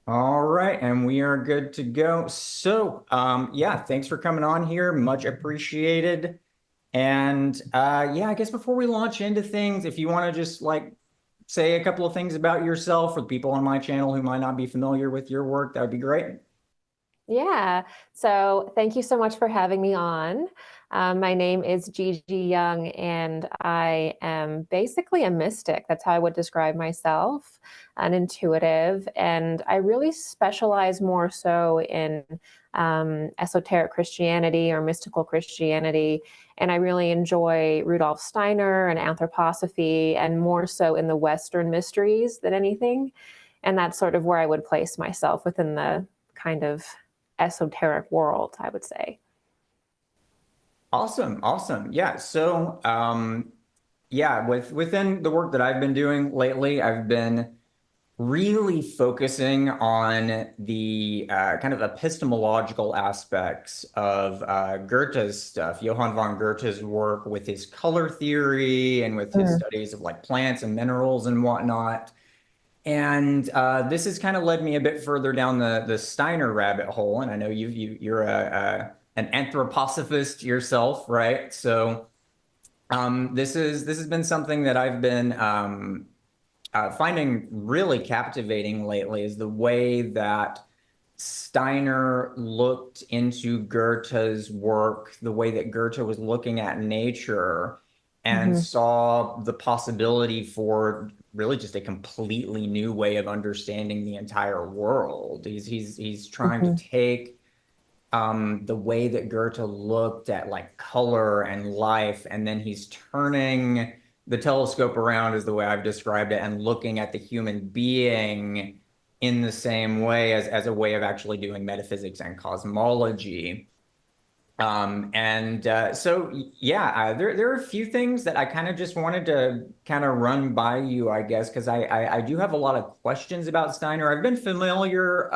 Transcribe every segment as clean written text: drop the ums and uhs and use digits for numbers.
All right, and we are good to go. So, yeah, thanks for coming on here. Much appreciated. And yeah, I guess before we launch into things, if you want to just like say a couple of things about yourself for the people on my channel who might not be familiar with your work, that would be great. Yeah, so thank you so much for having me on. My name is Gigi Young, and I am basically a mystic. That's how I would describe myself, an intuitive. And I really specialize more so in esoteric Christianity or mystical Christianity. And I really enjoy Rudolf Steiner and Anthroposophy, and more so in the Western mysteries than anything. And that's sort of where I would place myself within the kind of esoteric world, I would say. Awesome, awesome. Yeah, so yeah, within the work that I've been doing lately, I've been really focusing on the kind of epistemological aspects of Goethe's stuff, Johann von Goethe's work with his color theory and with his studies of like plants and minerals and whatnot. And this has kind of led me a bit further down the Steiner rabbit hole. And I know you're an anthroposophist yourself, right? So this has been something that I've been finding really captivating lately, is the way that Steiner looked into Goethe's work, the way that Goethe was looking at nature and saw the possibility for really just a completely new way of understanding the entire world. He's trying to take the way that Goethe looked at like color and life, and then he's turning the telescope around, is the way I've described it, and looking at the human being in the same way as a way of actually doing metaphysics and cosmology. So yeah, there are a few things that I kind of just wanted to kind of run by you, I guess, because I do have a lot of questions about Steiner. I've been familiar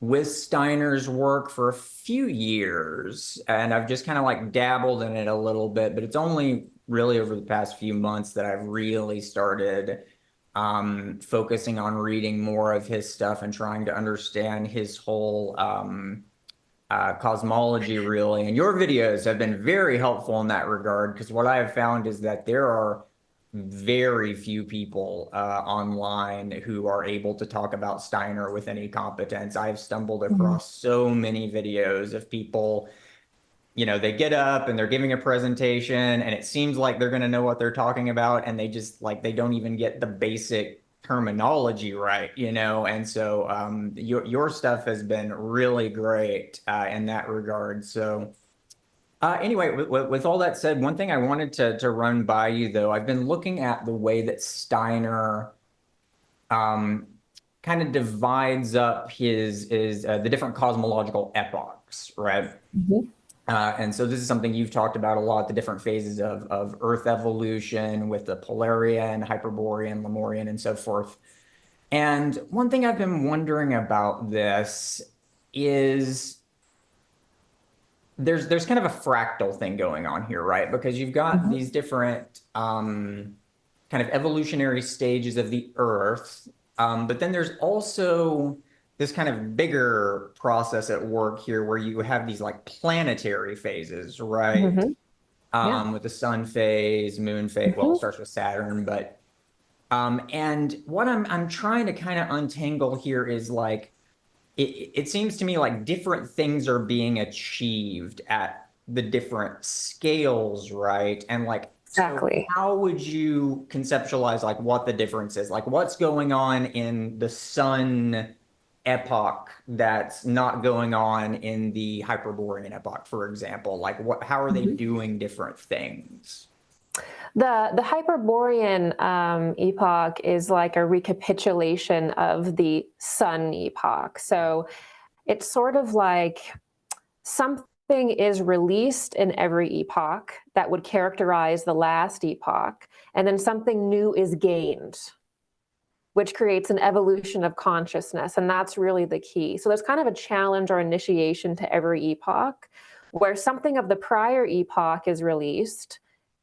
with Steiner's work for a few years, and I've just kind of like dabbled in it a little bit, but it's only really over the past few months that I've really started focusing on reading more of his stuff and trying to understand his whole cosmology, really. And your videos have been very helpful in that regard, because what I have found is that there are very few people online who are able to talk about Steiner with any competence. I've stumbled across so many videos of people, you know, they get up and they're giving a presentation and it seems like they're going to know what they're talking about, and they just like, they don't even get the basic terminology right, you know? And so your stuff has been really great in that regard. So anyway, with all that said, one thing I wanted to run by you, though, I've been looking at the way that Steiner kind of divides up his the different cosmological epochs, right? And so this is something you've talked about a lot, the different phases of Earth evolution with the Polarian, Hyperborean, Lemurian, and so forth. And one thing I've been wondering about this is there's kind of a fractal thing going on here, right? Because you've got these different kind of evolutionary stages of the Earth, but then there's also this kind of bigger process at work here where you have these like planetary phases, right? Yeah. With the sun phase, moon phase. Well, it starts with Saturn, but and what I'm trying to kind of untangle here is like, it seems to me like different things are being achieved at the different scales, right? And like, so Exactly. how would you conceptualize like what the difference is? Like what's going on in the sun epoch that's not going on in the Hyperborean epoch, for example? Like how are they doing different things? The Hyperborean epoch is like a recapitulation of the sun epoch. So it's sort of like something is released in every epoch that would characterize the last epoch, and then something new is gained, which creates an evolution of consciousness. And that's really the key. So there's kind of a challenge or initiation to every epoch where something of the prior epoch is released,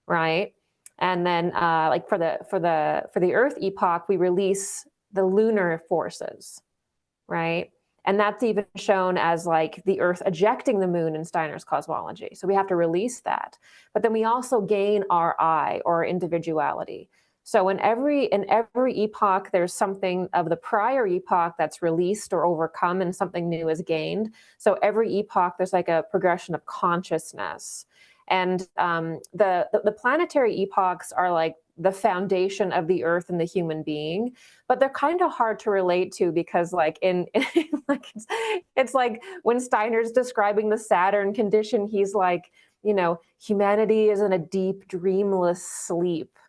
right? And then like for the Earth epoch, we release the lunar forces, right? And that's even shown as like the Earth ejecting the moon in Steiner's cosmology. So we have to release that. But then we also gain our I, or individuality. So in every epoch, there's something of the prior epoch that's released or overcome, and something new is gained. So every epoch, there's like a progression of consciousness. And the planetary epochs are like the foundation of the Earth and the human being, but they're kind of hard to relate to, because like like it's like when Steiner's describing the Saturn condition, he's like, humanity is in a deep dreamless sleep,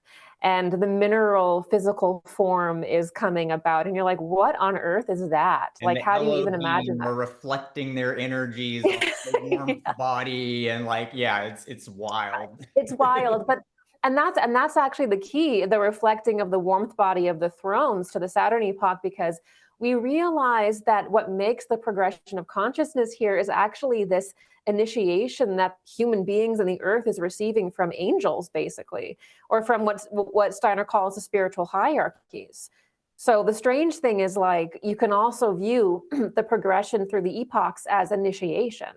and the mineral physical form is coming about, and you're like, what on earth is that? And Like, the how do you even imagine Elohim that? are reflecting their energies on the warm body, and like, yeah, it's wild. It's wild, but and that's actually the key, the reflecting of the warmth body of the thrones to the Saturn epoch, because we realize that what makes the progression of consciousness here is actually this initiation that human beings and the earth is receiving from angels, basically, or from what Steiner calls the spiritual hierarchies. So the strange thing is, like, you can also view the progression through the epochs as initiation.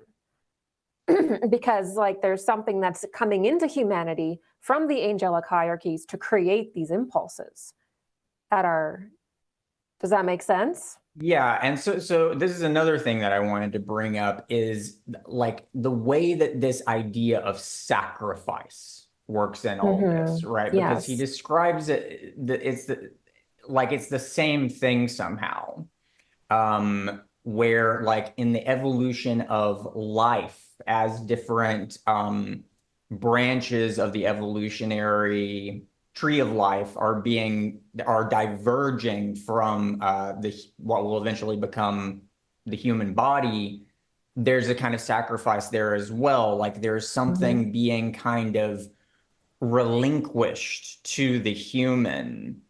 Because like there's something that's coming into humanity from the angelic hierarchies to create these impulses that are, does that make sense? Yeah, and so this is another thing that I wanted to bring up, is like the way that this idea of sacrifice works in all this, right? Because he Yes. describes it, it's the same thing somehow. Where like in the evolution of life, as different branches of the evolutionary tree of life are diverging from the what will eventually become the human body, there's a kind of sacrifice there as well. Like there's Mhm. something being kind of relinquished to the human.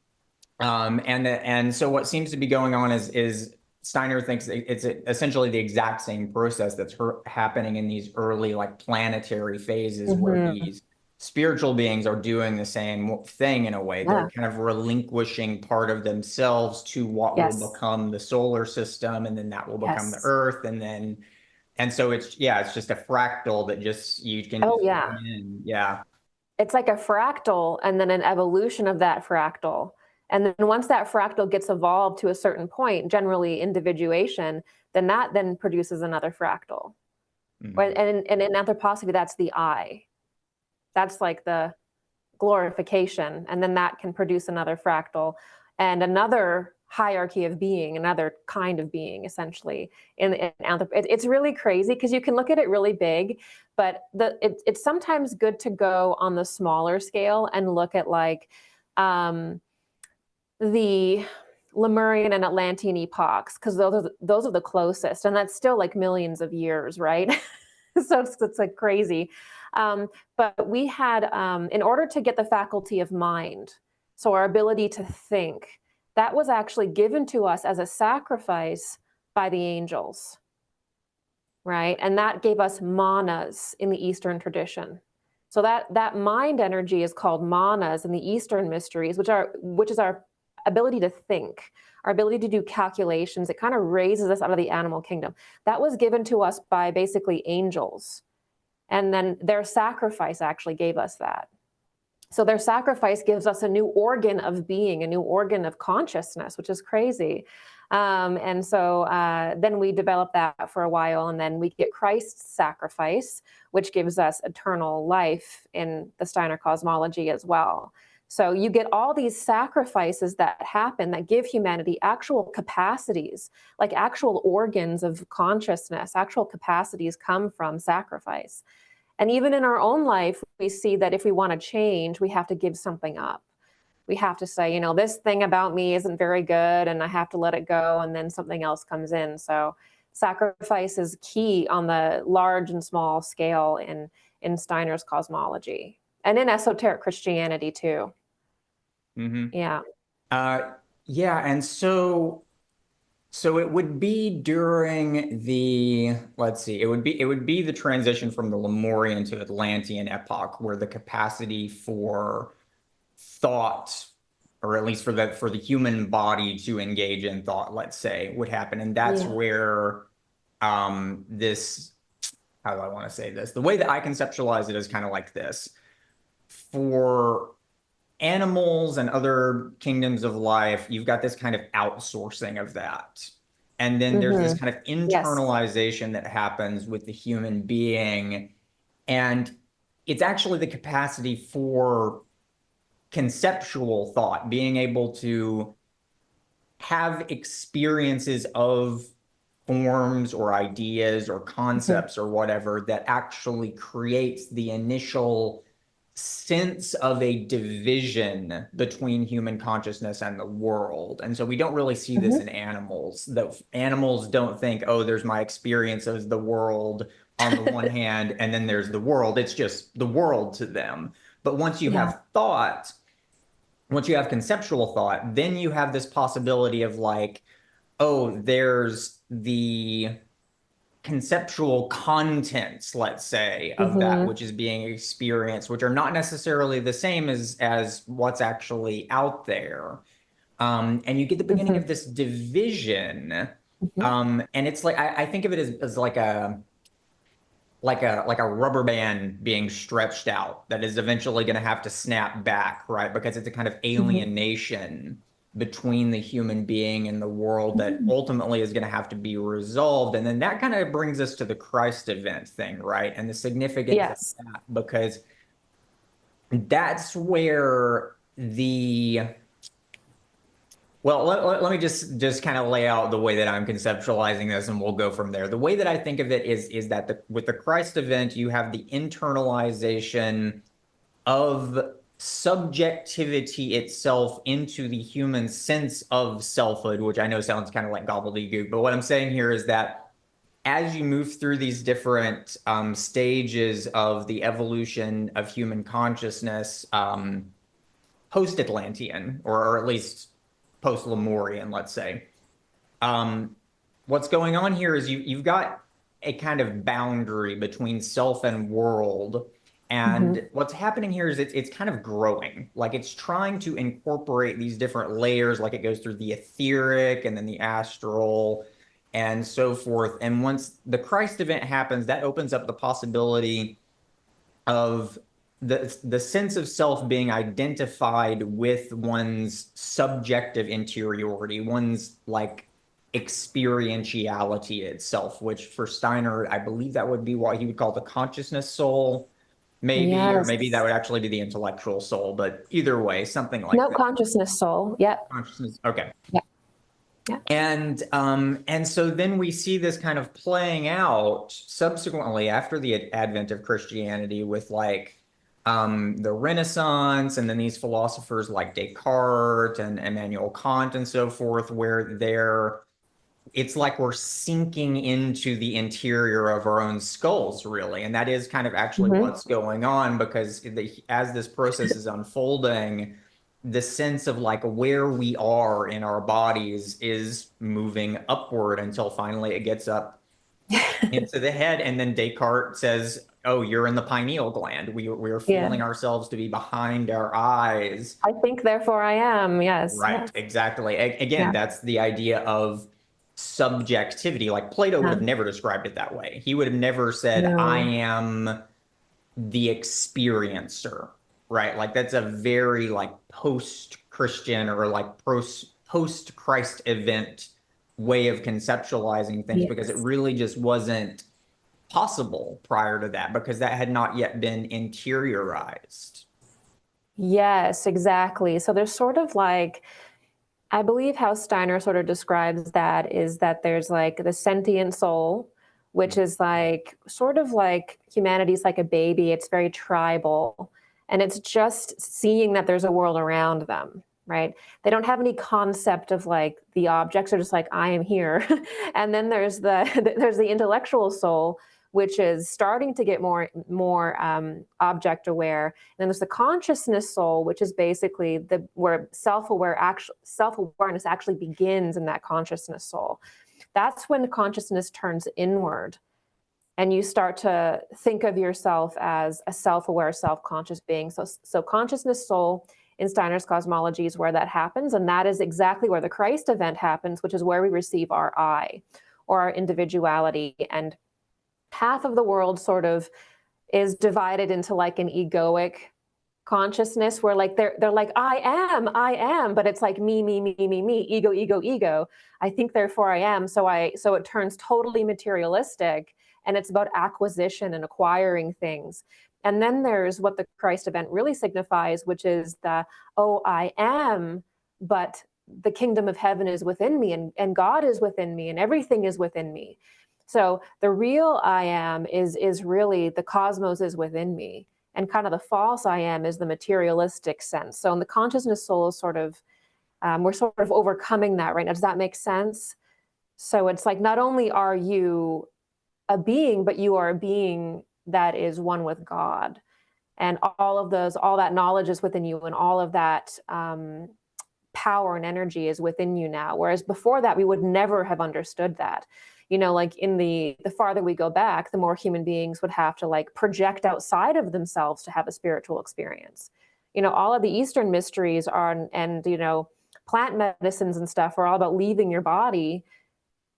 And so what seems to be going on is Steiner thinks it's essentially the exact same process that's happening in these early like planetary phases, where Mhm. these spiritual beings are doing the same thing in a way. They're Yeah. kind of relinquishing part of themselves to what will Yes. become the solar system, and then that will become the Yes. Earth, and so it's just a fractal that you can Oh just yeah. join in. Yeah. It's like a fractal and then an evolution of that fractal. And then once that fractal gets evolved to a certain point, generally individuation, then that then produces another fractal. Mhm. And in anthroposophy, that's the I. That's like the glorification, and then that can produce another fractal and another hierarchy of being, another kind of being, essentially. It's really crazy, because you can look at it really big, but it's sometimes good to go on the smaller scale and look at like the Lemurian and Atlantean epochs, because those are the closest, and that's still like millions of years, right? So it's like crazy. Um, but we had, in order to get the faculty of mind, so our ability to think, that was actually given to us as a sacrifice by the angels, right? And that gave us manas in the Eastern tradition. So that mind energy is called manas in the Eastern mysteries, which is our ability to think, our ability to do calculations. It kind of raises us out of the animal kingdom. That was given to us by basically angels. And then their sacrifice actually gave us that. So their sacrifice gives us a new organ of being, a new organ of consciousness, which is crazy. And so then we develop that for a while, and then we get Christ's sacrifice, which gives us eternal life in the Steiner cosmology as well. So you get all these sacrifices that happen that give humanity actual capacities, like actual organs of consciousness. Actual capacities come from sacrifice. And even in our own life, we see that if we want to change, we have to give something up. We have to say, this thing about me isn't very good, and I have to let it go, and then something else comes in. So sacrifice is key on the large and small scale in Steiner's cosmology, and in esoteric Christianity too. Hmm. Yeah. Uh, yeah, and so it would be during the, let's see, it would be the transition from the Lemurian to Atlantean epoch, where the capacity for thought or at least for the human body to engage in thought, let's say, would happen. And that's Yeah. where this, how do I want to say this? The way that I conceptualize it is kind of like this. For animals and other kingdoms of life, you've got this kind of outsourcing of that. And then there's this kind of Yes. internalization that happens with the human being. And it's actually the capacity for conceptual thought, being able to have experiences of forms or ideas or Mhm. concepts or whatever that actually creates the initial sense of a division between human consciousness and the world. And so we don't really see this in Mhm. animals. The animals don't think, oh, there's my experience of the world on the one hand, and then there's the world. It's just the world to them. But Yeah. once you have conceptual thought, then you have this possibility of like, oh, there's the conceptual contents, let's say, of that Hmm. which is being experienced, which are not necessarily the same as what's actually out there. And you get the beginning of Hmm. this division. Hmm. And it's like I think of it as like a rubber band being stretched out that is eventually going to have to snap back, right? Because it's a kind of Hmm. alienation between the human being and the world that Hmm. ultimately is going to have to be resolved. And then that kind of brings us to the Christ event thing, right? And the significance of Yes. that, because that's where the well, let me just kind of lay out the way that I'm conceptualizing this, and we'll go from there. The way that I think of it is that with the Christ event, you have the internalization of subjectivity itself into the human sense of selfhood, which I know sounds kind of like gobbledygook, but what I'm saying here is that as you move through these different stages of the evolution of human consciousness, post-Atlantean, or at least post-Lemurian, let's say. Um, what's going on here is you've got a kind of boundary between self and world. Hmm. And what's happening here is it's kind of growing. Like it's trying to incorporate these different layers, like it goes through the etheric and then the astral and so forth. And once the Christ event happens, that opens up the possibility of the sense of self being identified with one's subjective interiority, one's like experientiality itself, which for Steiner, I believe that would be what he would call the consciousness soul, maybe, or maybe that Yes. would actually be the intellectual soul, but either way, something like No, that. consciousness soul. Yep. Consciousness. Okay. Yeah. Yeah. And so then we see this kind of playing out subsequently after the advent of Christianity with like the Renaissance and then these philosophers like Descartes and Immanuel Kant and so forth, where it's like we're sinking into the interior of our own skulls, really. And that is kind of actually Hmm. what's going on because as this process is unfolding, the sense of like where we are in our bodies is moving upward until finally it gets up into the head. And then Descartes says, oh, you're in the pineal gland. We're Yeah. feeling ourselves to be behind our eyes. I think, therefore I am. Yes. Right, Yes. exactly. Again, Yeah. that's the idea of subjectivity. Like Plato would Yeah. have never described it that way. He would have never said, I No. am the experiencer, right? Like that's a very like post-Christian or like post-Christ event way of conceptualizing things because it Yes. really just wasn't possible prior to that because that had not yet been interiorized. Yes, exactly. So there's sort of like, I believe how Steiner sort of describes that is that there's like the sentient soul, which is like sort of like humanity's like a baby. It's very tribal. And it's just seeing that there's a world around them, right? They don't have any concept of like the objects. They're just like, I am here. And then there's the intellectual soul, which is starting to get more object aware. And then there's the consciousness soul, which is basically the where self-awareness actually begins in that consciousness soul. That's when the consciousness turns inward and you start to think of yourself as a self-aware, self-conscious being. So consciousness soul in Steiner's cosmology is where that happens. And that is exactly where the Christ event happens, which is where we receive our I or our individuality. And half of the world sort of is divided into like an egoic consciousness where like they're like I am, but it's like me, ego. I think therefore I am. So it turns totally materialistic, and it's about acquisition and acquiring things. And then there's what the Christ event really signifies, which is the, oh, I am, but the kingdom of heaven is within me, and God is within me, and everything is within me. So the real I am is really the cosmos is within me, and kind of the false I am is the materialistic sense. So in the consciousness soul is sort of we're sort of overcoming that right now. Does that make sense? So it's like not only are you a being, but you are a being that is one with God, and all that knowledge is within you, and all of that power and energy is within you now. Whereas before that, we would never have understood that. Like in the farther we go back, the more human beings would have to like project outside of themselves to have a spiritual experience. All of the Eastern mysteries and plant medicines and stuff are all about leaving your body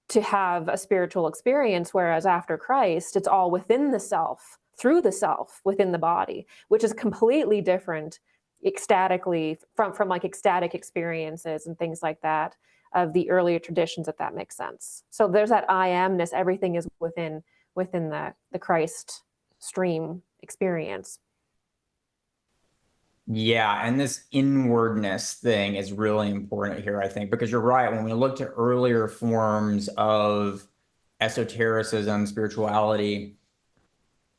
to have a spiritual experience. Whereas after Christ, it's all within the self, through the self, within the body, which is completely different ecstatically from like ecstatic experiences and things like that of the earlier traditions, if that makes sense. So there's that I amness, everything is within the Christ stream experience. Yeah, and this inwardness thing is really important here, I think, because you're right. When we look to earlier forms of esotericism, spirituality,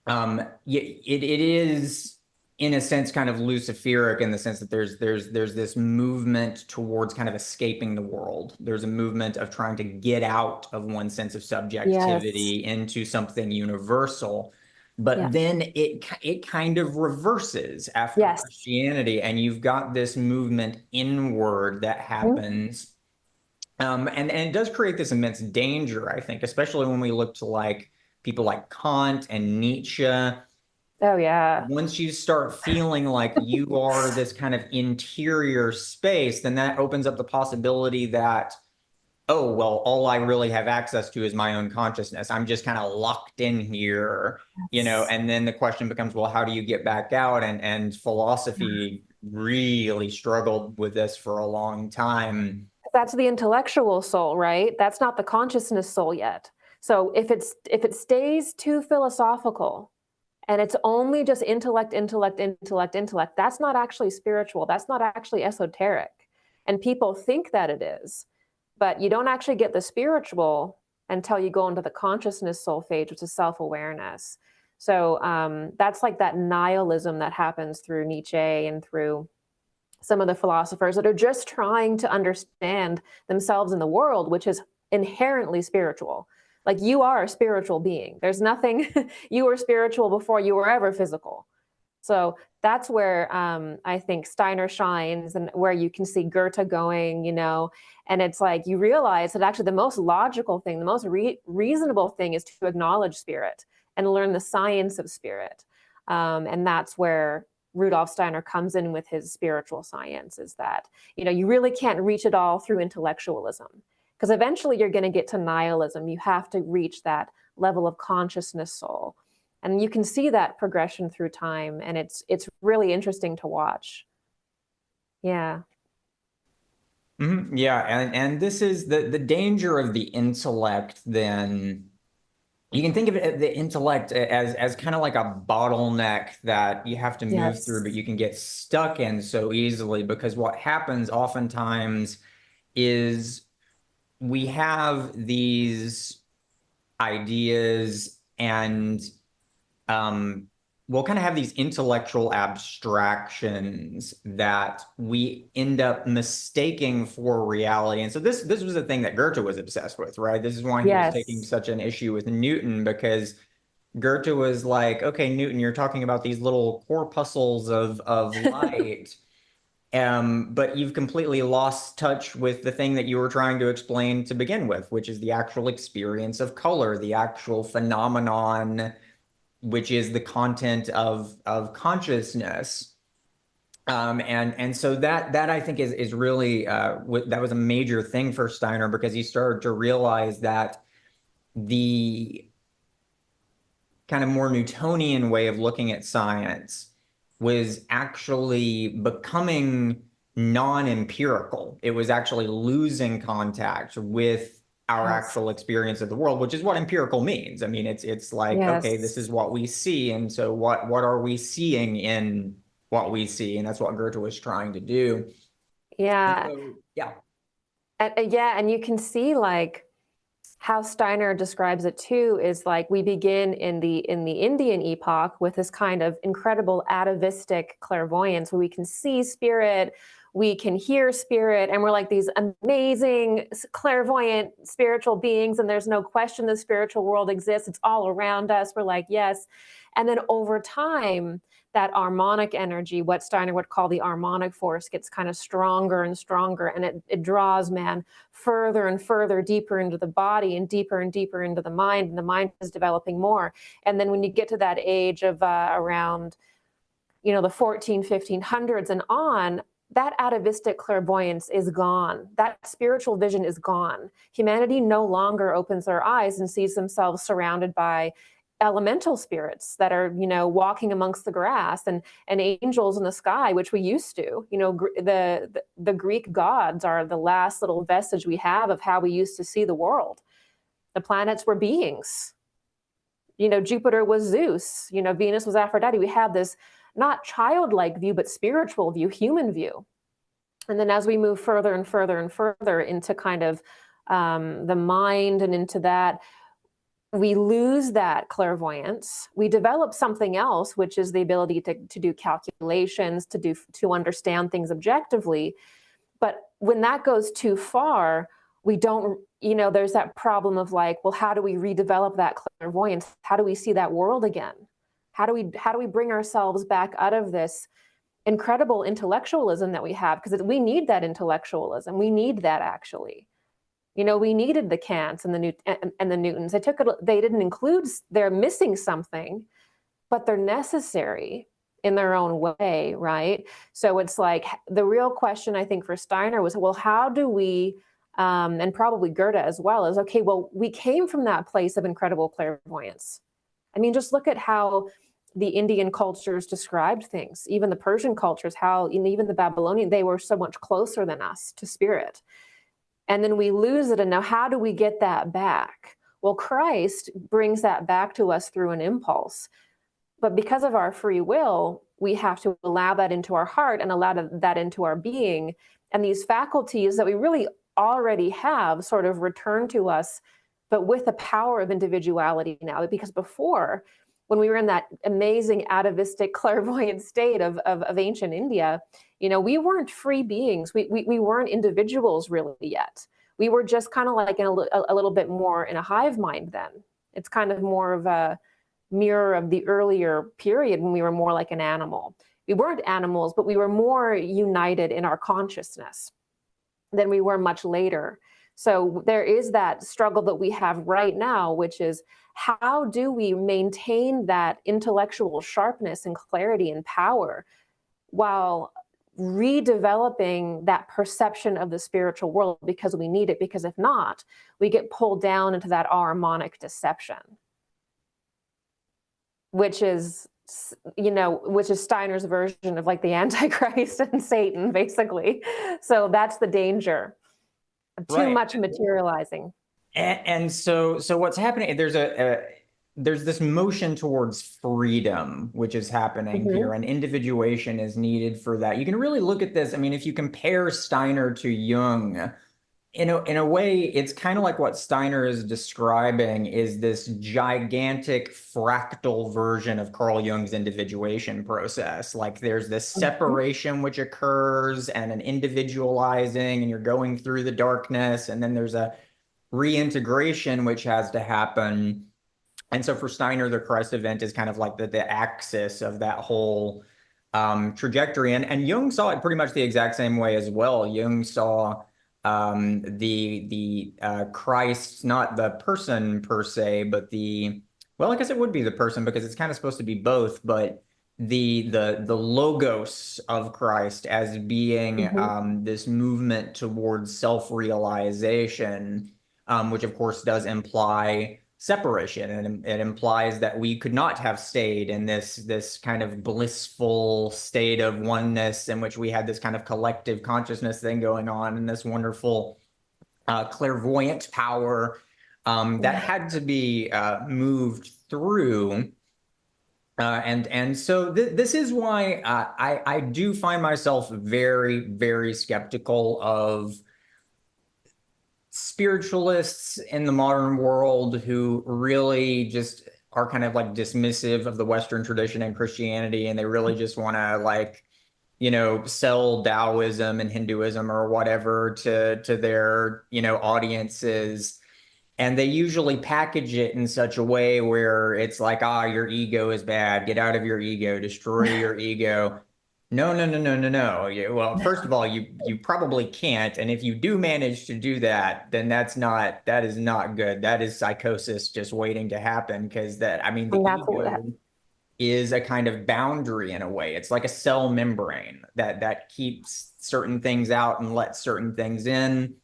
it is in a sense kind of Luciferic in the sense that there's this movement towards kind of escaping the world. There's a movement of trying to get out of one sense of subjectivity into something universal. But then it kind of reverses after Christianity, and you've got this movement inward that happens. And it does create this immense danger, I think, especially when we look to like people like Kant and Nietzsche. Oh, yeah. Once you start feeling like you are this kind of interior space, then that opens up the possibility that, oh, well, all I really have access to is my own consciousness. I'm just kind of locked in here, and then the question becomes, well, how do you get back out? And philosophy really struggled with this for a long time. That's the intellectual soul, right? That's not the consciousness soul yet. So if it stays too philosophical and it's only just intellect, that's not actually spiritual. That's not actually esoteric. And people think that it is, but you don't actually get the spiritual until you go into the consciousness soul phase, which is self-awareness. So that's like that nihilism that happens through Nietzsche and through some of the philosophers that are just trying to understand themselves in the world, which is inherently spiritual. Like you are a spiritual being. There's nothing, you were spiritual before you were ever physical. So that's where I think Steiner shines, and where you can see Goethe going, and it's like you realize that actually the most logical thing, the most reasonable thing is to acknowledge spirit and learn the science of spirit. And that's where Rudolf Steiner comes in with his spiritual science, is that, you really can't reach it all through intellectualism, because eventually you're going to get to nihilism. You have to reach that level of consciousness soul. And you can see that progression through time, and it's really interesting to watch. Yeah. Mm-hmm. Yeah, and this is the danger of the intellect. Then you can think of it, the intellect, as kind of like a bottleneck that you have to move through, but you can get stuck in so easily, because what happens oftentimes is we have these ideas, and we'll kind of have these intellectual abstractions that we end up mistaking for reality. And so this was a thing that Goethe was obsessed with, right? This is why he was taking such an issue with Newton, because Goethe was like, okay, Newton, you're talking about these little corpuscles of light. But you've completely lost touch with the thing that you were trying to explain to begin with, which is the actual experience of color, the actual phenomenon, which is the content of consciousness. And so that I think is really that was a major thing for Steiner, because he started to realize that the kind of more Newtonian way of looking at science was actually becoming non-empirical. It was actually losing contact with our Yes. actual experience of the world, which is what empirical means. I mean, it's like, okay, this Yes. is what we see, and so what are we seeing in what we see? And that's what Goethe was trying to do. And Yeah. so, yeah. Yeah, and you can see like how Steiner describes it too is like we begin in the Indian epoch with this kind of incredible atavistic clairvoyance where we can see spirit, we can hear spirit, and we're like these amazing clairvoyant spiritual beings, and there's no question the spiritual world exists. It's all around us. We're like, yes. And then over time, that harmonic energy, what Steiner would call the harmonic force, gets kind of stronger and stronger, and it draws man further and further deeper into the body and deeper into the mind, and the mind is developing more. And then when you get to that age of around the 1500s and on, that atavistic clairvoyance is gone. That spiritual vision is gone. Humanity no longer opens their eyes and sees themselves surrounded by elemental spirits that are walking amongst the grass, and angels in the sky, which we used to. The Greek gods are the last little vestige we have of how we used to see the world. The planets were beings. Jupiter was Zeus. Venus was Aphrodite. We have this not childlike view, but spiritual view, human view. And then as we move further and further and further into kind of the mind and into that, we lose that clairvoyance. We develop something else, which is the ability to do calculations, to understand things objectively. But when that goes too far, we don't, there's that problem of like, well, how do we redevelop that clairvoyance? How do we see that world again? How do we bring ourselves back out of this incredible intellectualism that we have? Because we need that intellectualism. We need that actually. We needed the Kants and the Newtons. They didn't include, they're missing something, but they're necessary in their own way, right? So it's like the real question I think for Steiner was, well, how do we, and probably Goethe as well, is okay, well, we came from that place of incredible clairvoyance. I mean, just look at how the Indian cultures described things, even the Persian cultures, how even the Babylonian, they were so much closer than us to spirit. And then we lose it. And now how do we get that back? Well, Christ brings that back to us through an impulse. But because of our free will, we have to allow that into our heart and allow that into our being. And these faculties that we really already have sort of return to us, but with the power of individuality now. Because before, when we were in that amazing atavistic clairvoyant state of ancient India, we weren't free beings. We weren't individuals really yet. We were just kind of like in a little bit more in a hive mind then. It's kind of more of a mirror of the earlier period when we were more like an animal. We weren't animals, but we were more united in our consciousness than we were much later. So there is that struggle that we have right now, which is how do we maintain that intellectual sharpness and clarity and power while redeveloping that perception of the spiritual world, because we need it, because if not, we get pulled down into that harmonic deception, which is Steiner's version of like the Antichrist and Satan, basically. So that's the danger of too Right. much materializing. And so what's happening, there's this motion towards freedom, which is happening here, Mm-hmm. and individuation is needed for that. You can really look at this. I mean, if you compare Steiner to Jung, in a way, it's kind of like what Steiner is describing is this gigantic fractal version of Carl Jung's individuation process. Like there's this Mm-hmm. separation which occurs and an individualizing, and you're going through the darkness, and then there's a reintegration which has to happen. And so for Steiner, the Christ event is kind of like the axis of that whole trajectory. And Jung saw it pretty much the exact same way as well. Jung saw the Christ, not the person per se, but well, I guess it would be the person because it's kind of supposed to be both, but the logos of Christ as being Mhm. this movement towards self-realization, which of course does imply separation, and it implies that we could not have stayed in this kind of blissful state of oneness in which we had this kind of collective consciousness thing going on, and this wonderful clairvoyant power that Yeah. had to be moved through. And so this is why I do find myself very, very skeptical of spiritualists in the modern world who really just are kind of like dismissive of the Western tradition and Christianity, and they really just want to like, sell Taoism and Hinduism or whatever to their, audiences. And they usually package it in such a way where it's like, your ego is bad. Get out of your ego, destroy your ego. No, no, no, no, no, no. Well, first of all, you probably can't. And if you do manage to do that, then that is not good. That is psychosis just waiting to happen, because I mean, the And that's what, ego is a kind of boundary in a way. It's like a cell membrane that keeps certain things out and lets certain things in.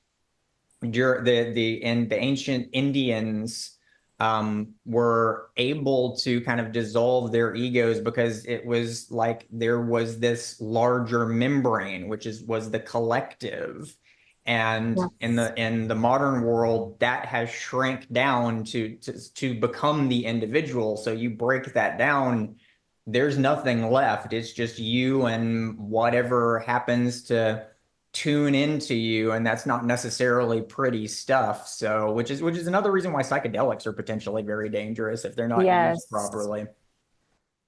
The ancient Indians were able to kind of dissolve their egos because it was like there was this larger membrane, which was the collective. And yes. in the modern world, that has shrank down to become the individual. So you break that down, there's nothing left. It's just you and whatever happens to tune into you, and that's not necessarily pretty stuff. So which is another reason why psychedelics are potentially very dangerous if they're not used Yes, properly.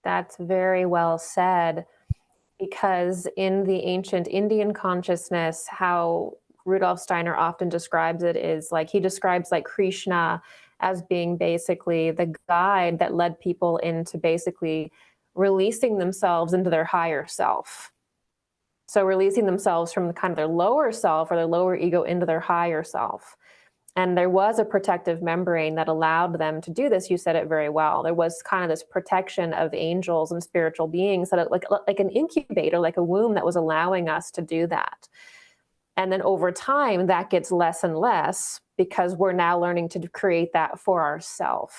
that's very well said. Because in the ancient Indian consciousness, how Rudolf Steiner often describes it is like he describes like Krishna as being basically the guide that led people into basically releasing themselves into their higher self. So releasing themselves from the kind of their lower self or their lower ego into their higher self. And there was a protective membrane that allowed them to do this. You said it very well. There was kind of this protection of angels and spiritual beings, that like an incubator, like a womb that was allowing us to do that. And then over time, that gets less and less because we're now learning to create that for ourselves.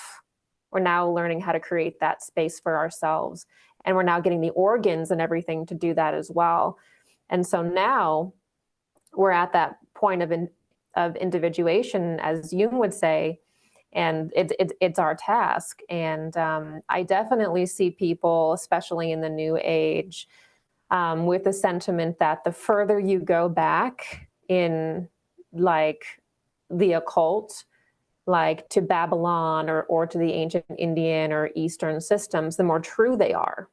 We're now learning how to create that space for ourselves. And we're now getting the organs and everything to do that as well. And so now we're at that point of individuation, as Jung would say, and it's our task. And I definitely see people, especially in the new age, with the sentiment that the further you go back in, like, the occult, like to Babylon or to the ancient Indian or Eastern systems, the more true they are.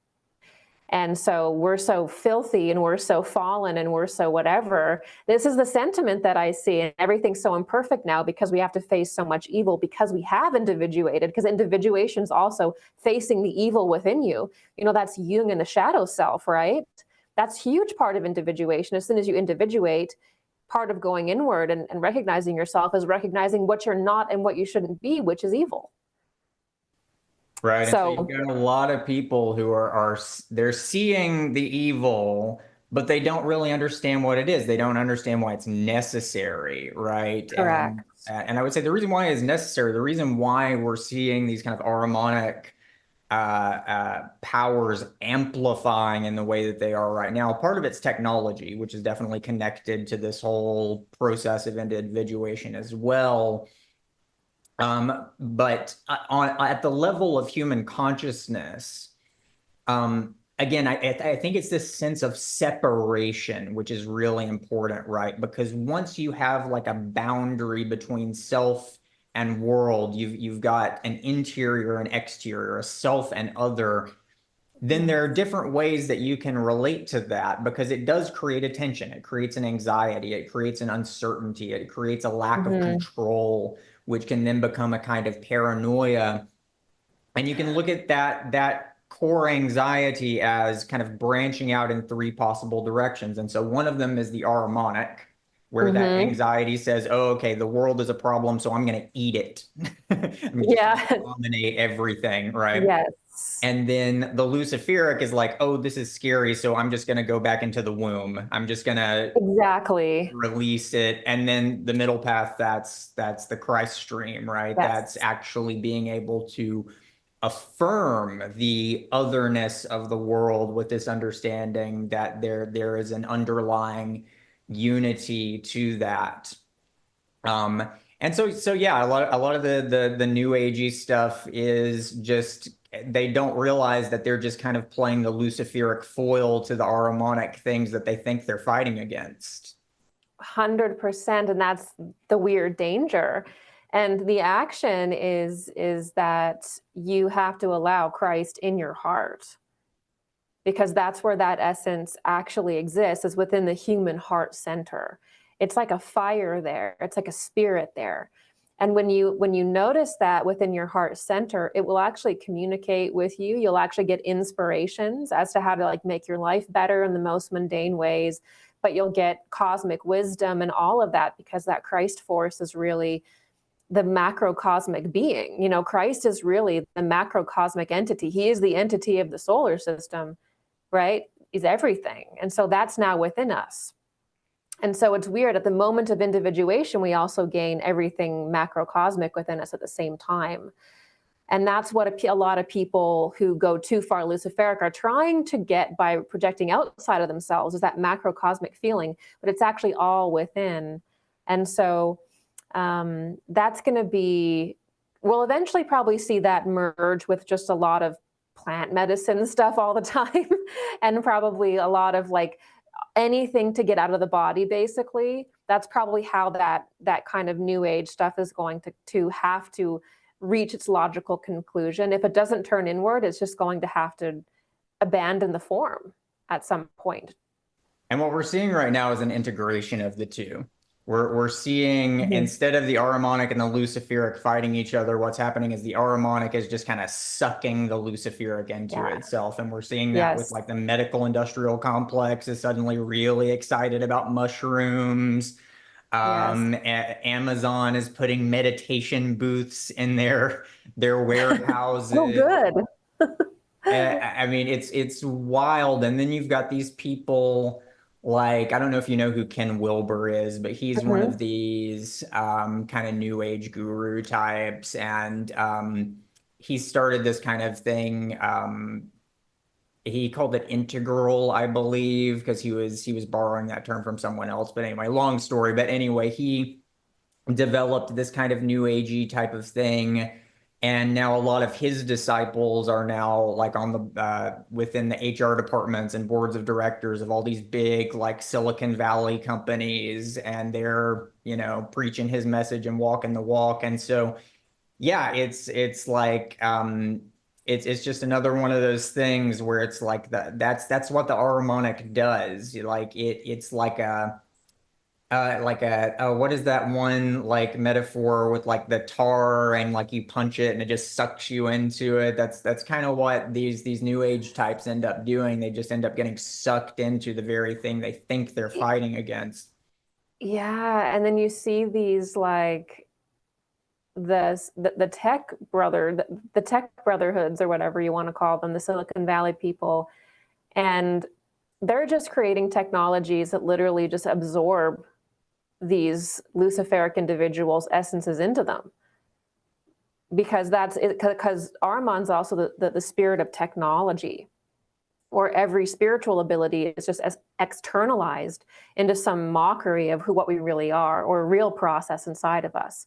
And so we're so filthy and we're so fallen and we're so whatever. This is the sentiment that I see. And everything's so imperfect now because we have to face so much evil because we have individuated, because individuation is also facing the evil within you. That's Jung and the shadow self, right? That's a huge part of individuation. As soon as you individuate, part of going inward and recognizing yourself is recognizing what you're not and what you shouldn't be, which is evil. Right. And so you've So, got a lot of people who are they're seeing the evil, but they don't really understand what it is. They don't understand why it's necessary, right? And I would say the reason why it's necessary, the reason why we're seeing these kind of Ahrimanic powers amplifying in the way that they are right now, part of it's technology, which is definitely connected to this whole process of individuation as well. But at the level of human consciousness, again, I think it's this sense of separation, which is really important, right? Because once you have like a boundary between self and world, you've got an interior and exterior, a self and other. Then there are different ways that you can relate to that, because it does create a tension. It creates an anxiety. It creates an uncertainty. It creates a lack of mhm. control, which can then become a kind of paranoia. And you can look at that core anxiety as kind of branching out in three possible directions. And so one of them is the Ahrimanic, where that Hmm. anxiety says, oh, okay, the world is a problem, so I'm going to eat it. I'm just going to Yeah. dominate everything, right? Yes. And then the Luciferic is like, oh, this is scary, so I'm just going to go back into the womb. I'm just going to Exactly. release it. And then the middle path, that's the Christ stream, right? That's Yes. actually being able to affirm the otherness of the world with this understanding that there is an underlying unity to that. Um, and so yeah, a lot of the new agey stuff is just they don't realize that they're just kind of playing the Luciferic foil to the Ahrimanic things that they think they're fighting against. 100%. And that's the weird danger. And the action is that you have to allow Christ in your heart, because that's where that essence actually exists, is within the human heart center. It's like a fire there. It's like a spirit there. And when you notice that within your heart center, it will actually communicate with you. You'll actually get inspirations as to how to like make your life better in the most mundane ways, but you'll get cosmic wisdom and all of that, because that Christ force is really the macrocosmic being. You know, Christ is really the macrocosmic entity. He is the entity of the solar system, right? Is everything. And so that's now within us. And so it's weird, at the moment of individuation, we also gain everything macrocosmic within us at the same time. And that's what a lot of people who go too far Luciferic are trying to get by projecting outside of themselves, is that macrocosmic feeling, but it's actually all within. And so that's going to be, we'll eventually probably see that merge with just a lot of plant medicine stuff all the time, and probably a lot of like anything to get out of the body, basically. That's probably how that kind of new age stuff is going to have to reach its logical conclusion. If it doesn't turn inward, it's just going to have to abandon the form at some point. And what we're seeing right now is an integration of the two. We're seeing, Mhm. instead of the Ahrimanic and the Luciferic fighting each other, what's happening is the Ahrimanic is just kind of sucking the Luciferic into Yeah. itself. And we're seeing that with Yes. like the medical industrial complex is suddenly really excited about mushrooms. Yes. Amazon is putting meditation booths in their Oh, warehouses. good. I mean, it's wild. And then you've got these people like, I don't know if you know who Ken Wilber is, but he's one of Mhm. these kind of new age guru types. And he started this kind of thing. He called it integral, I believe, because he was borrowing that term from someone else. But anyway, long story. But anyway, he developed this kind of new agey type of thing. And now a lot of his disciples are now like on the within the HR departments and boards of directors of all these big like Silicon Valley companies, and they're, preaching his message and walking the walk. And so yeah, it's like it's just another one of those things where it's like that's what the harmonic does. It's like a what is that one like metaphor with like the tar, and like you punch it and it just sucks you into it. That's kind of what these new age types end up doing. They just end up getting sucked into the very thing they think they're fighting against. Yeah, and then you see these like the tech the tech brotherhoods, or whatever you want to call them, the Silicon Valley people, and they're just creating technologies that literally just absorb these Luciferic individuals' essences into them, because that's it, because Armand's also the spirit of technology, or every spiritual ability is just as externalized into some mockery of what we really are, or a real process inside of us.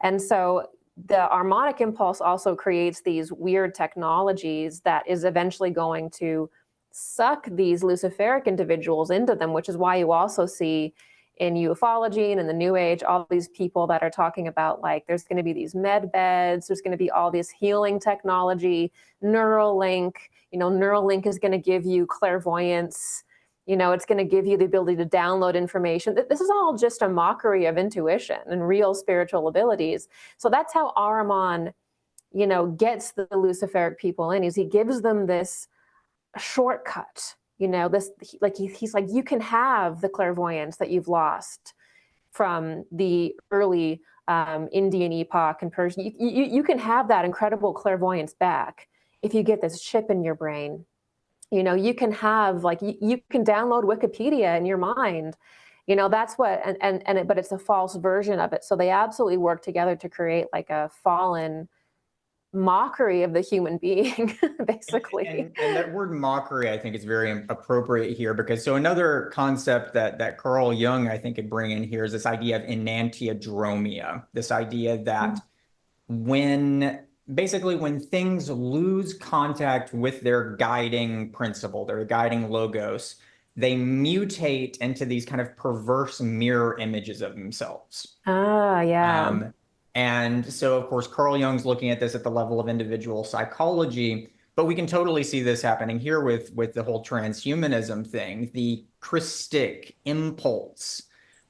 And so the harmonic impulse also creates these weird technologies that is eventually going to suck these Luciferic individuals into them, which is why you also see in ufology and in the new age all these people that are talking about like there's going to be these med beds, there's going to be all this healing technology, Neuralink. Neuralink is going to give you clairvoyance. It's going to give you the ability to download information. This is all just a mockery of intuition and real spiritual abilities. So that's how Ahriman, gets the Luciferic people in, is he gives them this shortcut. This, like he's like, you can have the clairvoyance that you've lost. from the early Indian epoch and Persian. You can have that incredible clairvoyance back if you get this chip in your brain. You know, you can have like you can download Wikipedia in your mind. You know, that's what but it's a false version of it. So they absolutely work together to create like a fallen mockery of the human being, basically. And that word mockery, I think, is very appropriate here because so another concept that Carl Jung, I think, could bring in here is this idea of enantiodromia, this idea that when basically when things lose contact with their guiding principle, their guiding logos, they mutate into these kind of perverse mirror images of themselves. Ah, yeah. Um, and so, of course, Carl Jung's looking at this at the level of individual psychology, but we can totally see this happening here with the whole transhumanism thing. The Christic impulse,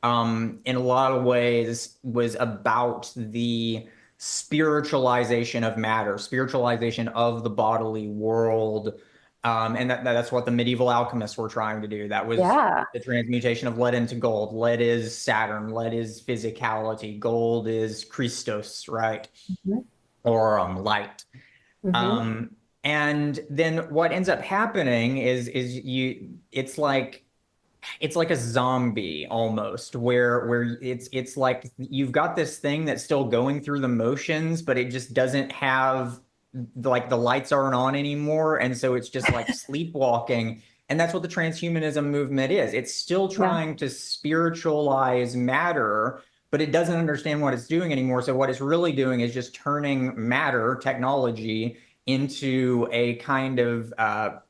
in a lot of ways, was about the spiritualization of matter, spiritualization of the bodily world. And that's what the medieval alchemists were trying to do. That was Yeah. the transmutation of lead into gold. Lead is Saturn, lead is physicality, gold is Christos, right? Mhm. Or light. Mhm. And then what ends up happening is it's like a zombie almost where it's like you've got this thing that's still going through the motions, but it just doesn't have like the lights aren't on anymore, and so it's just like sleepwalking. And that's what the transhumanism movement is. It's still Yeah. trying to spiritualize matter, but it doesn't understand what it's doing anymore. So what it's really doing is just turning matter technology into a kind of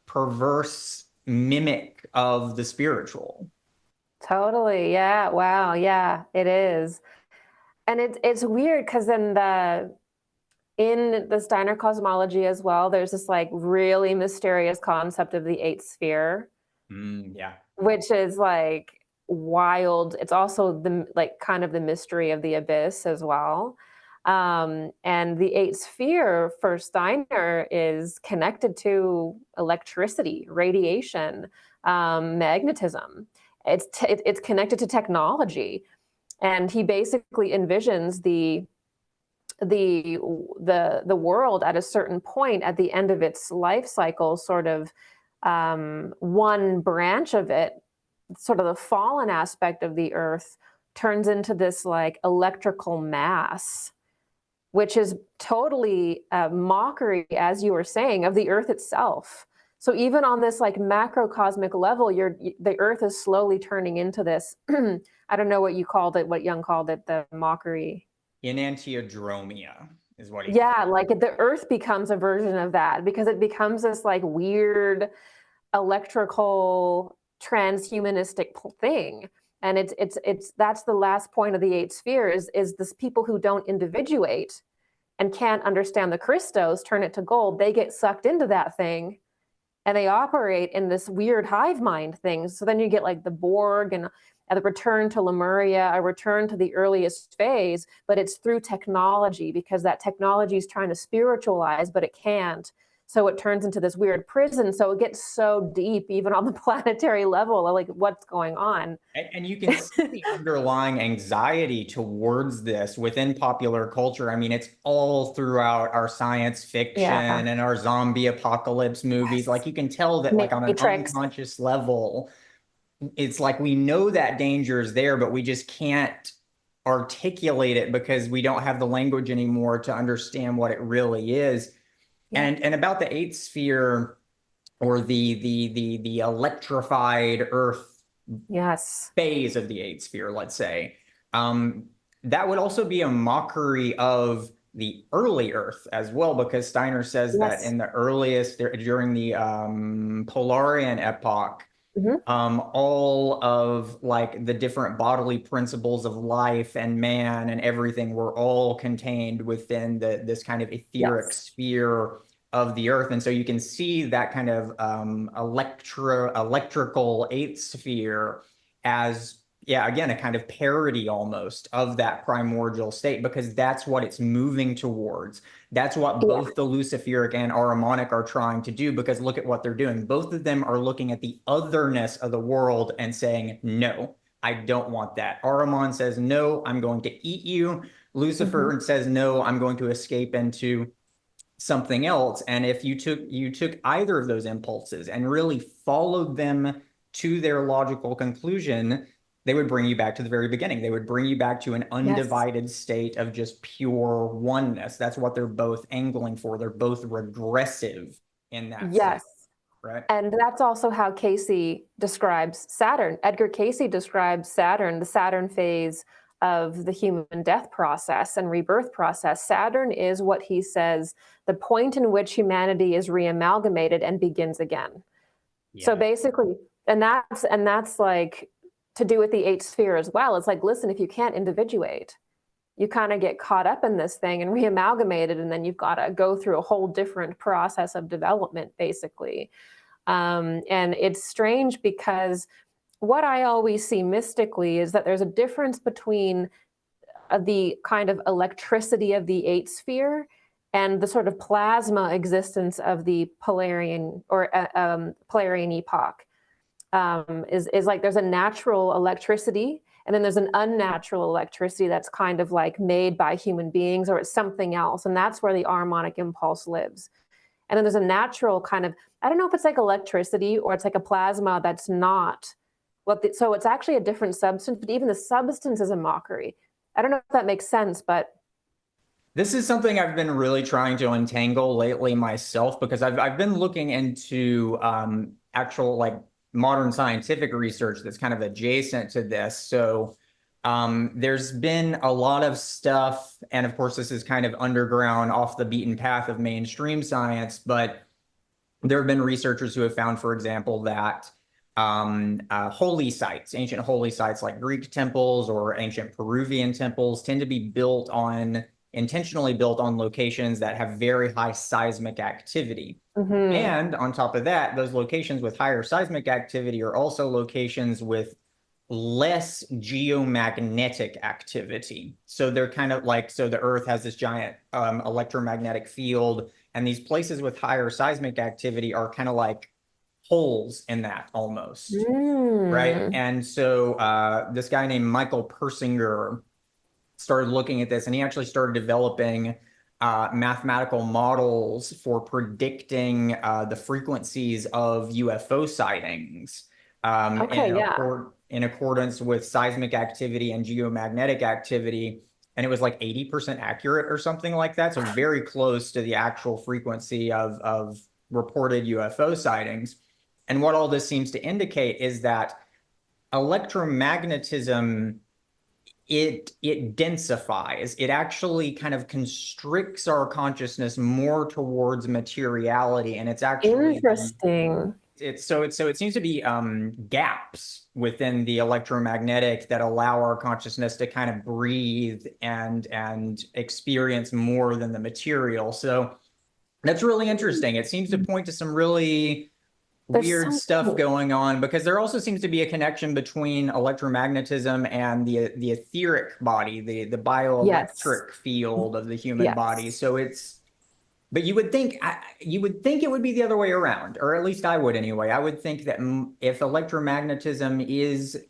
perverse mimic of the spiritual. Totally. Yeah. Wow. Yeah, it is. And it's weird because in the Steiner cosmology as well, there's this like really mysterious concept of the eighth sphere, Yeah. which is like wild. It's also the like kind of the mystery of the abyss as well. And the eighth sphere for Steiner is connected to electricity, radiation, magnetism. It's connected to technology, and he basically envisions the world at a certain point at the end of its life cycle, sort of one branch of it, sort of the fallen aspect of the earth, turns into this like electrical mass, which is totally a mockery, as you were saying, of the earth itself. So even on this like macrocosmic level, the earth is slowly turning into this. I don't know what you called it, what Jung called it, the mockery. Enantiodromia is what he called Yeah, like the earth becomes a version of that because it becomes this like weird electrical transhumanistic thing. And it's that's the last point of the eight sphere is this people who don't individuate and can't understand the Christos, turn it to gold, they get sucked into that thing and they operate in this weird hive mind thing. So then you get like the Borg and the return to Lemuria, a return to the earliest phase, but it's through technology because that technology is trying to spiritualize, but it can't. So it turns into this weird prison. So it gets so deep, even on the planetary level, like what's going on. And you can see the underlying anxiety towards this within popular culture. I mean, it's all throughout our science fiction Yeah. and our zombie apocalypse movies. Like Yes. you can tell that like on an Matrix. unconscious level, it's like we know that danger is there, but we just can't articulate it because we don't have the language anymore to understand what it really is. Yeah. And about the eighth sphere or the electrified earth Yes. phase of the eighth sphere, let's say, um, that would also be a mockery of the early Earth as well, because Steiner says that Yes. in the earliest, during the Polarian epoch, Mhm. all of like the different bodily principles of life and man and everything were all contained within this kind of etheric Yes. sphere of the earth. And so you can see that kind of electrical eighth sphere as, yeah, again, a kind of parody almost of that primordial state, because that's what it's moving towards. That's what Yeah. both the Luciferic and Ahrimanic are trying to do, because look at what they're doing. Both of them are looking at the otherness of the world and saying, no, I don't want that. Ahriman says, no, I'm going to eat you. Lucifer says, no, I'm going to escape into something else. And if you took either of those impulses and really followed them to their logical conclusion, they would bring you back to the very beginning. They would bring you back to an Yes. undivided state of just pure oneness. That's what they're both angling for. They're both regressive in that sense, Yes. right? And that's also how Casey describes Saturn. Edgar Casey describes Saturn, the Saturn phase of the human death process and rebirth process. Saturn is what he says the point in which humanity is reamalgamated and begins again. So Yeah. basically, and that's like to do with the eighth sphere as well. It's like, listen, if you can't individuate, you kind of get caught up in this thing and reamalgamated, and then you've got to go through a whole different process of development, basically. And it's strange because what I always see mystically is that there's a difference between the kind of electricity of the eighth sphere and the sort of plasma existence of the Polarian or Polarian epoch. Is like there's a natural electricity and then there's an unnatural electricity that's kind of like made by human beings or it's something else, and that's where the harmonic impulse lives. And then there's a natural kind of, I don't know if it's like electricity or it's like a plasma that's not so it's actually a different substance, but even the substance is a mockery. I don't know if that makes sense, but This is something I've been really trying to untangle lately myself because I've been looking into actual like modern scientific research that's kind of adjacent to this. So there's been a lot of stuff, and of course this is kind of underground, off the beaten path of mainstream science, but there have been researchers who have found, for example, that holy sites, ancient holy sites like Greek temples or ancient Peruvian temples, tend to be intentionally built on locations that have very high seismic activity. mhm. And on top of that, those locations with higher seismic activity are also locations with less geomagnetic activity. So they're kind of like, so the Earth has this giant electromagnetic field, and these places with higher seismic activity are kind of like holes in that almost, right? Mm. And so this guy named Michael Persinger started looking at this, and he actually started developing mathematical models for predicting the frequencies of UFO sightings Okay, yeah. in accordance with seismic activity and geomagnetic activity. And it was like 80% accurate or something like that. So very close to the actual frequency of reported UFO sightings. And what all this seems to indicate is that electromagnetism, it densifies. It actually kind of constricts our consciousness more towards materiality, and it's actually the Interesting. it seems to be gaps within the electromagnetic that allow our consciousness to kind of breathe and experience more than the material. So that's really interesting. It seems to point to some really There's weird stuff something. going on because there also seems to be a connection between electromagnetism and the etheric body, the Yes. bioelectric field of the human body. Yes. So it's, but you would think it would be the other way around, or at least I would anyway. I would think that if electromagnetism is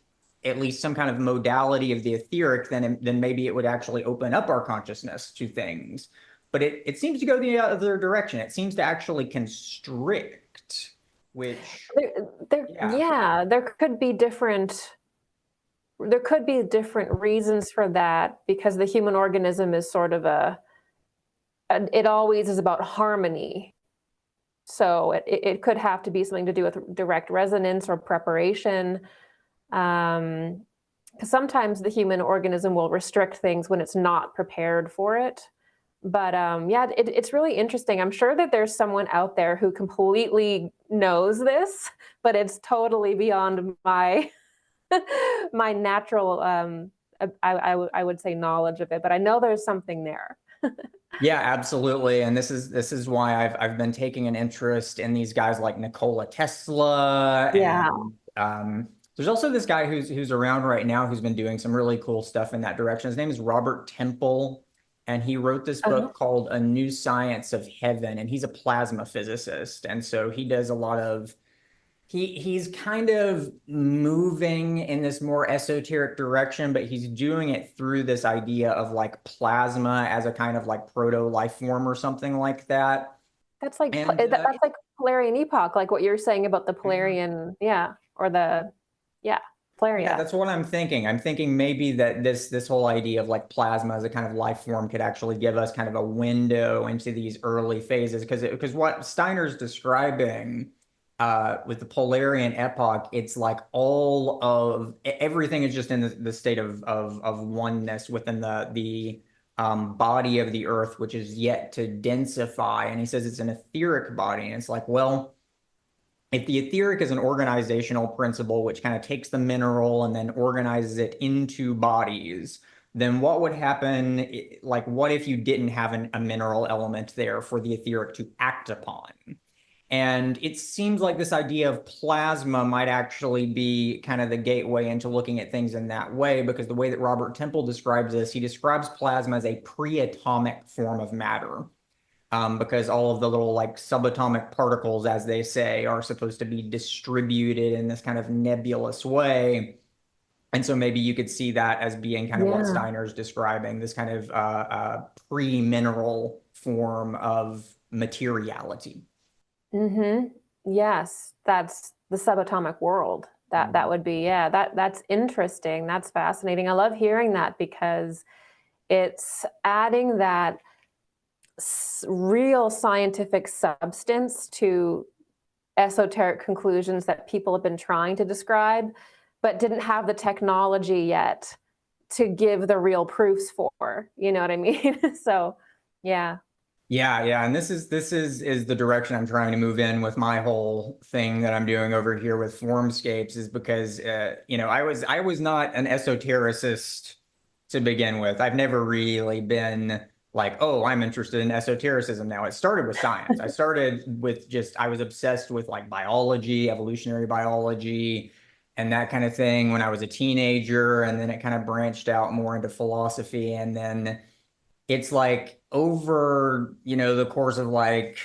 at least some kind of modality of the etheric, then maybe it would actually open up our consciousness to things. But it seems to go the other direction. It seems to actually constrict, which, There, yeah. yeah, there could be different reasons for that because the human organism is sort of it always is about harmony. So it could have to be something to do with direct resonance or preparation. Because sometimes the human organism will restrict things when it's not prepared for it. But yeah, it's really interesting. I'm sure that there's someone out there who completely knows this, but it's totally beyond my my natural, I would say, knowledge of it. But I know there's something there. Yeah, absolutely. And this is why I've been taking an interest in these guys like Nikola Tesla, Yeah. and there's also this guy who's around right now who's been doing some really cool stuff in that direction. His name is Robert Temple, and he wrote this Uh-huh. book called A New Science of Heaven, and he's a plasma physicist. And so he's kind of moving in this more esoteric direction, but he's doing it through this idea of like plasma as a kind of like proto life form or something like that. That's like And that's like Polarian epoch, like what you're saying about the mhm. Polarian, yeah, or the yeah, Yeah, Polaria. that's what I'm thinking. I'm thinking maybe that this whole idea of like plasma as a kind of life form could actually give us kind of a window into these early phases because what Steiner's describing with the Polarian epoch, it's like all of everything is just in the state of oneness within the body of the earth, which is yet to densify. And he says it's an etheric body, and it's like, well, if the etheric is an organizational principle which kind of takes the mineral and then organizes it into bodies, then what would happen? Like, what if you didn't have a mineral element there for the etheric to act upon? And it seems like this idea of plasma might actually be kind of the gateway into looking at things in that way, because the way that Robert Temple describes this, he describes plasma as a pre-atomic form of matter, because all of the little like subatomic particles, as they say, are supposed to be distributed in this kind of nebulous way. And so maybe you could see that as being kind of what Yeah. Steiner's describing, this kind of pre-mineral form of materiality. Mm-hmm. Yes, that's the subatomic world. That Mhm. would be, yeah, that's interesting. That's fascinating. I love hearing that because it's adding that real scientific substance to esoteric conclusions that people have been trying to describe, but didn't have the technology yet to give the real proofs for. You know what I mean? So, yeah. Yeah, yeah, and this is the direction I'm trying to move in with my whole thing that I'm doing over here with Formscapes, is because I was not an esotericist to begin with. I've never really been like, oh, I'm interested in esotericism now. It started with science. I started with just I was obsessed with like biology, evolutionary biology, and that kind of thing when I was a teenager, and then it kind of branched out more into philosophy, and then it's like over, the course of like,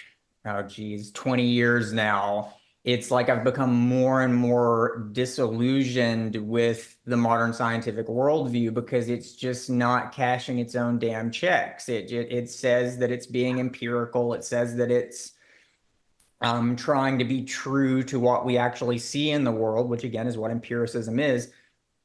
oh geez, 20 years now, it's like I've become more and more disillusioned with the modern scientific worldview because it's just not cashing its own damn checks. It says that it's being empirical. It says that it's trying to be true to what we actually see in the world, which again is what empiricism is,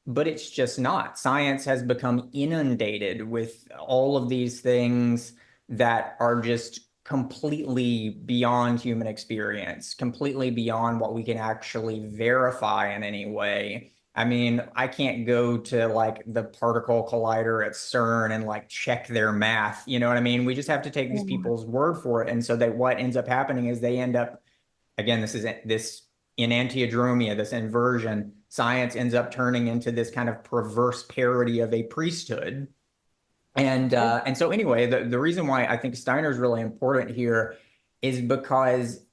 but it's just not. Science has become inundated with all of these things that are just completely beyond human experience, completely beyond what we can actually verify in any way. I mean, I can't go to like the particle collider at CERN and like check their math. You know what I mean? We just have to take these people's word for it. And so that what ends up happening is they end up, again, this enantiodromia, this inversion, science ends up turning into this kind of perverse parody of a priesthood. And so anyway, the reason why I think Steiner's really important here is because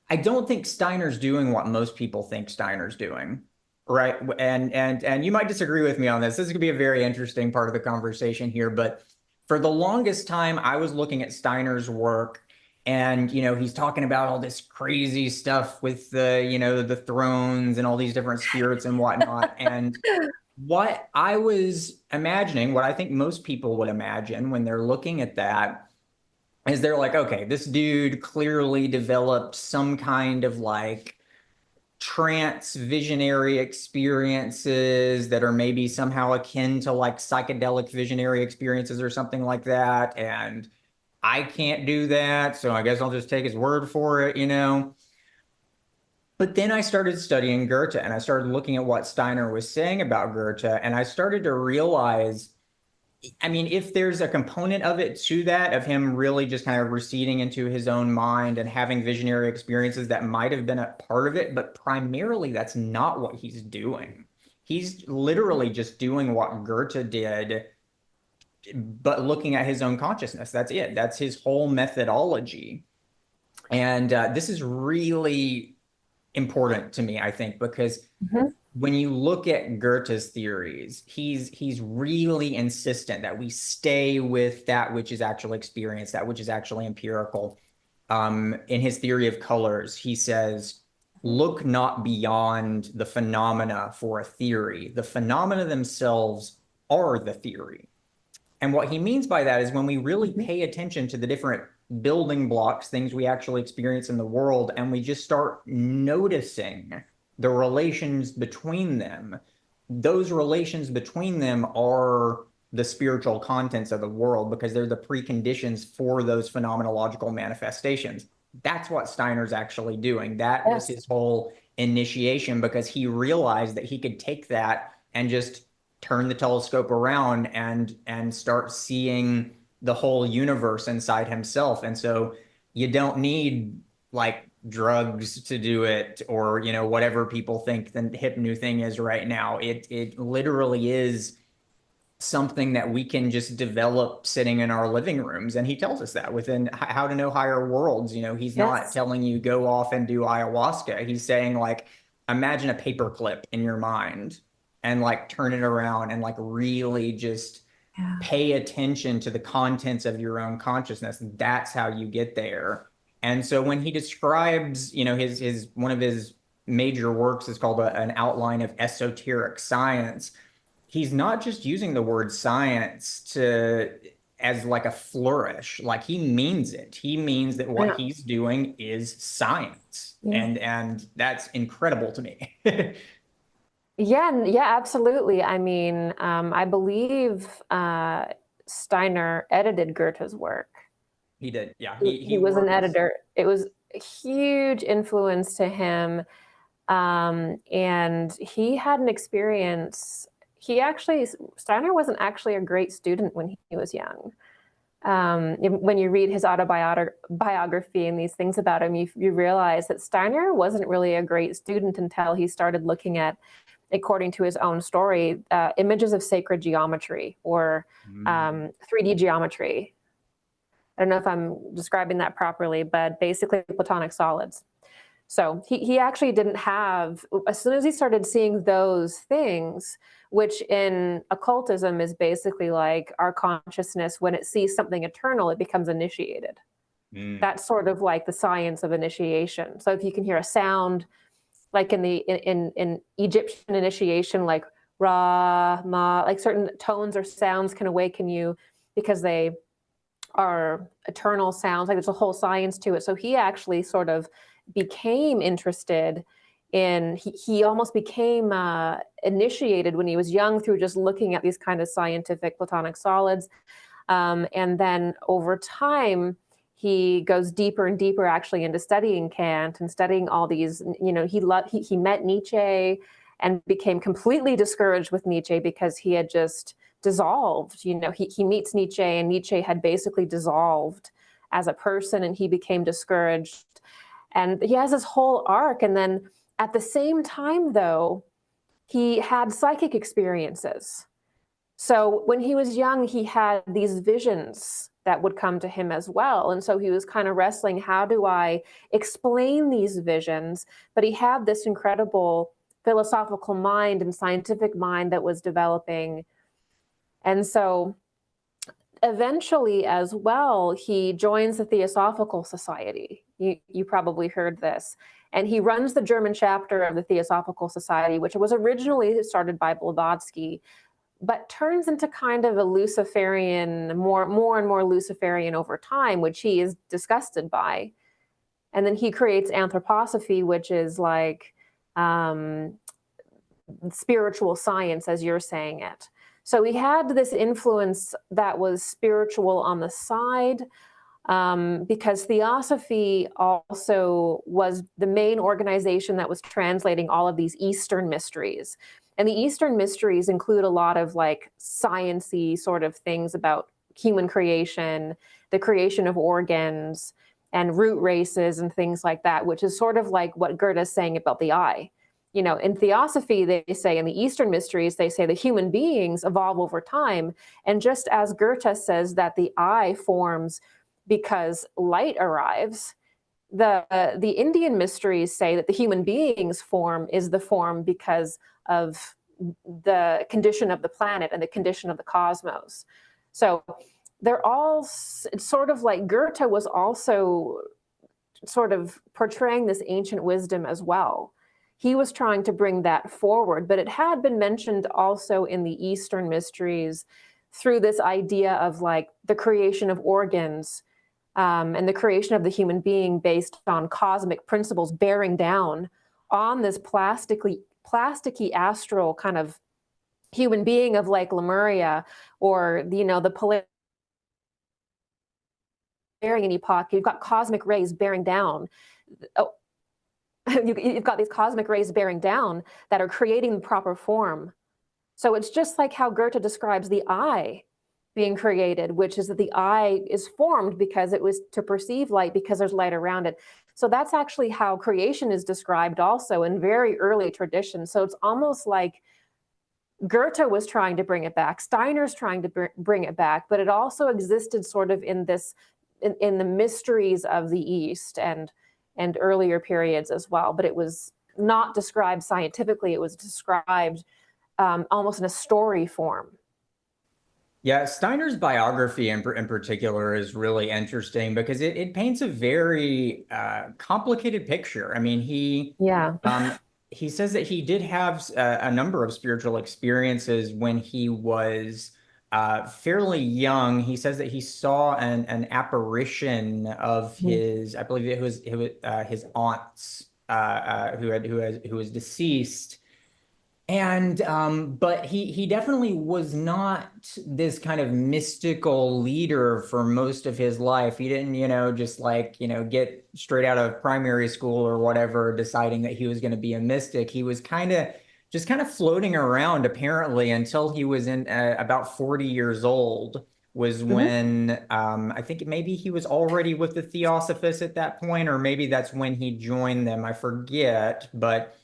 I don't think Steiner's doing what most people think Steiner's doing. Right. And you might disagree with me on this. This is going to be a very interesting part of the conversation here. But for the longest time, I was looking at Steiner's work, and he's talking about all this crazy stuff with the thrones and all these different spirits and whatnot. And what I was imagining, what I think most people would imagine when they're looking at that, is they're like, okay, this dude clearly developed some kind of like trance visionary experiences that are maybe somehow akin to like psychedelic visionary experiences or something like that. And I can't do that. So I guess I'll just take his word for it. But then I started studying Goethe, and I started looking at what Steiner was saying about Goethe, and I started to realize, I mean, if there's a component of it to that, of him really just kind of receding into his own mind and having visionary experiences, that might have been a part of it, but primarily that's not what he's doing. He's literally just doing what Goethe did, but looking at his own consciousness. That's it. That's his whole methodology. And this is really important to me, I think, because Mhm. when you look at Goethe's theories, he's really insistent that we stay with that which is actual experience, that which is actually empirical. In his theory of colors, he says look not beyond the phenomena for a theory. The phenomena themselves are the theory. And what he means by that is when we really pay attention to the different building blocks, things we actually experience in the world, and we just start noticing the relations between them, those relations between them are the spiritual contents of the world because they're the preconditions for those phenomenological manifestations. That's what Steiner's actually doing. That was Yes. his whole initiation because he realized that he could take that and just turn the telescope around and start seeing the whole universe inside himself. And so you don't need like drugs to do it or whatever people think the hip new thing is right now. It literally is something that we can just develop sitting in our living rooms. And he tells us that within How to Know Higher Worlds. He's not Yes. telling you go off and do ayahuasca. He's saying like, imagine a paperclip in your mind and like turn it around and like really just Yeah. pay attention to the contents of your own consciousness. That's how you get there. And so when he describes, his one of his major works is called An Outline of Esoteric Science. He's not just using the word science to as like a flourish, like he means it. He means that what Yeah. he's doing is science. Yeah. And that's incredible to me. Yeah, yeah, absolutely. I mean, I believe Steiner edited Goethe's work. He did. Yeah. He He was an worked. editor. It was a huge influence to him. And he had an experience. Steiner wasn't actually a great student when he was young. When you read his autobiography and these things about him, you realize that Steiner wasn't really a great student until he started looking at, according to his own story, images of sacred geometry or 3D geometry. I don't know if I'm describing that properly, but basically Platonic solids. So he actually didn't have, as soon as he started seeing those things, which in occultism is basically like our consciousness, when it sees something eternal, it becomes initiated. Mm. That's sort of like the science of initiation. So if you can hear a sound, like in Egyptian initiation, like Ra, Ma, like certain tones or sounds can awaken you because they are eternal sounds. Like there's a whole science to it. So he actually sort of became interested in, he almost became initiated when he was young through just looking at these kind of scientific Platonic solids. And then over time, he goes deeper and deeper actually into studying Kant and studying all these, he met Nietzsche and became completely discouraged with Nietzsche because he had just dissolved. He meets Nietzsche and Nietzsche had basically dissolved as a person and he became discouraged. And he has this whole arc. And then at the same time, though, he had psychic experiences. So when he was young, he had these visions that would come to him as well. And so he was kind of wrestling, how do I explain these visions? But he had this incredible philosophical mind and scientific mind that was developing. And so eventually as well, he joins the Theosophical Society. You probably heard this. And he runs the German chapter of the Theosophical Society, which was originally started by Blavatsky, but turns into kind of a Luciferian, more and more Luciferian over time, which he is disgusted by. And then he creates Anthroposophy, which is like spiritual science, as you're saying it. So he had this influence that was spiritual on the side, because Theosophy also was the main organization that was translating all of these Eastern mysteries. And the Eastern mysteries include a lot of like science-y sort of things about human creation, the creation of organs, and root races and things like that, which is sort of like what Goethe is saying about the eye. In Theosophy, they say, in the Eastern mysteries, they say the human beings evolve over time. And just as Goethe says that the eye forms because light arrives, the Indian mysteries say that the human being's form is the form because of the condition of the planet and the condition of the cosmos. So they're all, it's sort of like Goethe was also sort of portraying this ancient wisdom as well. He was trying to bring that forward, but it had been mentioned also in the Eastern mysteries through this idea of like the creation of organs, and the creation of the human being based on cosmic principles bearing down on this plasticky astral kind of human being of like Lemuria, or the Polarian epoch. You've got cosmic rays bearing down. Oh, you've got these cosmic rays bearing down that are creating the proper form. So it's just like how Goethe describes the eye being created, which is that the eye is formed because it was to perceive light because there's light around it. So that's actually how creation is described also in very early traditions. So it's almost like Goethe was trying to bring it back, Steiner's trying to bring it back, but it also existed sort of in this in the mysteries of the East and earlier periods as well. But it was not described scientifically; it was described almost in a story form. Yeah, Steiner's biography in particular is really interesting because it paints a very complicated picture. I mean, Yeah. um, he says that he did have a number of spiritual experiences when he was fairly young. He says that he saw an apparition of his, I believe it was his aunts who was deceased. And but he definitely was not this kind of mystical leader for most of his life. He didn't, just like, get straight out of primary school or whatever, deciding that he was going to be a mystic. He was kind of floating around apparently until he was in about 40 years old was Mhm. when I think maybe he was already with the Theosophists at that point, or maybe that's when he joined them. I forget, but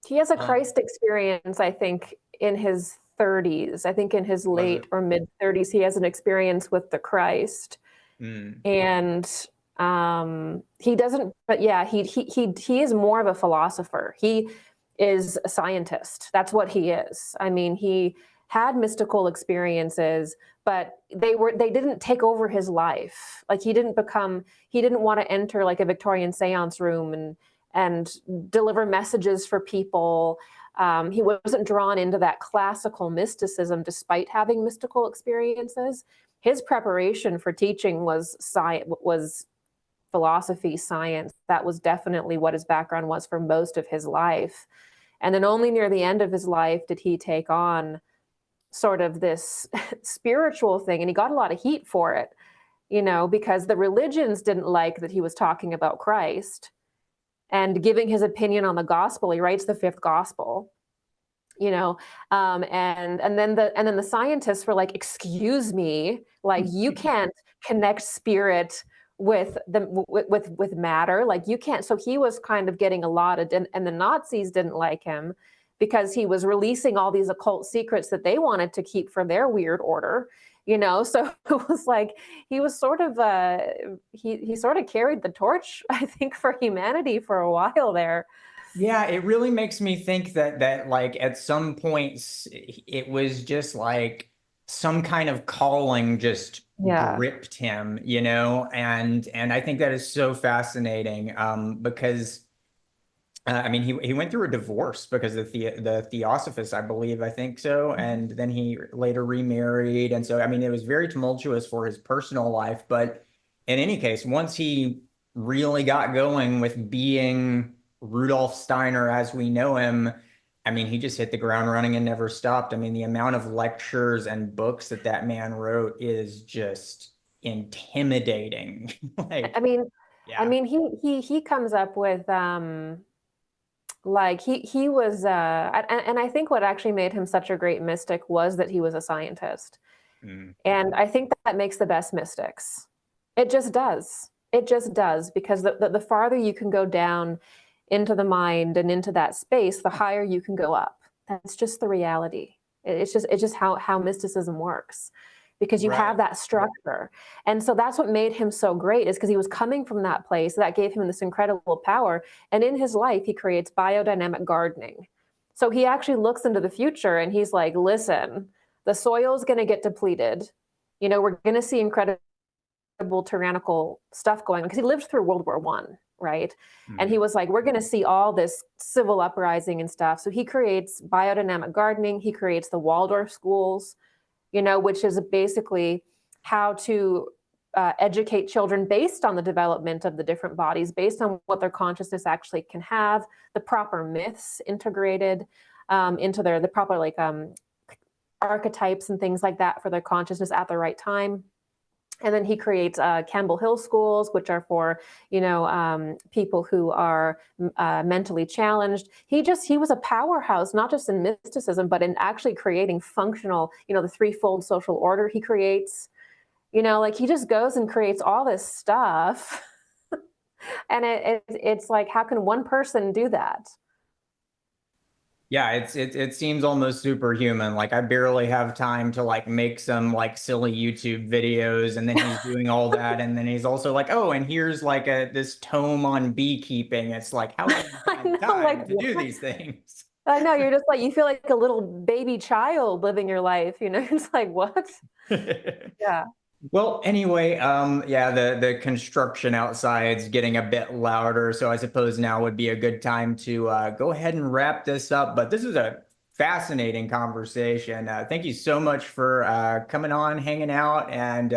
He has a um, Christ experience, I think, in his 30s. I think in his was late it? or mid 30s, he has an experience with the Christ. Mm. And he doesn't, but yeah, he is more of a philosopher. He is a scientist. That's what he is. I mean, he had mystical experiences, but they didn't take over his life. Like he didn't want to enter like a Victorian seance room and deliver messages for people. He wasn't drawn into that classical mysticism despite having mystical experiences. His preparation for teaching was science, was philosophy, science. That was definitely what his background was for most of his life. And then only near the end of his life did he take on sort of this spiritual thing. And he got a lot of heat for it, because the religions didn't like that he was talking about Christ and giving his opinion on the gospel. He writes the fifth gospel, you know and then the scientists were like, excuse me, like you can't connect spirit with matter, like you can't. So he was kind of getting a lot of, and the Nazis didn't like him because he was releasing all these occult secrets that they wanted to keep for their weird order. So it was like he was sort of he sort of carried the torch, I think, for humanity for a while there. Yeah, it really makes me think that like at some points it was just like some kind of calling just Yeah. gripped him, and I think that is so fascinating because I mean he went through a divorce because of the Theosophists, I believe, I think so, and then he later remarried, and so I mean it was very tumultuous for his personal life, but in any case, once he really got going with being Rudolf Steiner as we know him, I mean, he just hit the ground running and never stopped. I mean, the amount of lectures and books that man wrote is just intimidating. I Like, mean, I yeah. mean, he comes up with like he was and I think what actually made him such a great mystic was that he was a scientist. Mm. And I think that makes the best mystics. It just does. It just does, because the farther you can go down into the mind and into that space, the higher you can go up. That's just the reality. It's just how mysticism works, because you have Right. that structure. And so that's what made him so great, is because he was coming from that place that gave him this incredible power. And in his life, he creates biodynamic gardening. So he actually looks into the future and he's like, listen, the soil is going to get depleted. We're going to see incredible tyrannical stuff going on, because he lived through World War I. right? And he Mhm. was like, we're going to see all this civil uprising and stuff. So he creates biodynamic gardening. He creates the Waldorf schools, which is basically how to educate children based on the development of the different bodies, based on what their consciousness actually can have, the proper myths integrated into the proper archetypes and things like that for their consciousness at the right time. And then he creates Campbell Hill schools, which are for people who are mentally challenged. He was a powerhouse, not just in mysticism, but in actually creating functional, the threefold social order he creates. Like he just goes and creates all this stuff, and it's like, how can one person do that? Yeah, it seems almost superhuman. Like I barely have time to like make some like silly YouTube videos, and then he's doing all that, and then he's also like, oh, and here's like this tome on beekeeping. It's like, how can you I find know, like time to do what? these things? I know, you're just like, you feel like a little baby child living your life. It's like, what? Yeah. Well, anyway, yeah, the construction outside's getting a bit louder, so I suppose now would be a good time to go ahead and wrap this up. But this is a fascinating conversation. Thank you so much for coming on, hanging out, and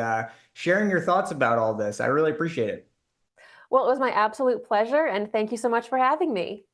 sharing your thoughts about all this. I really appreciate it. Well, it was my absolute pleasure, and thank you so much for having me.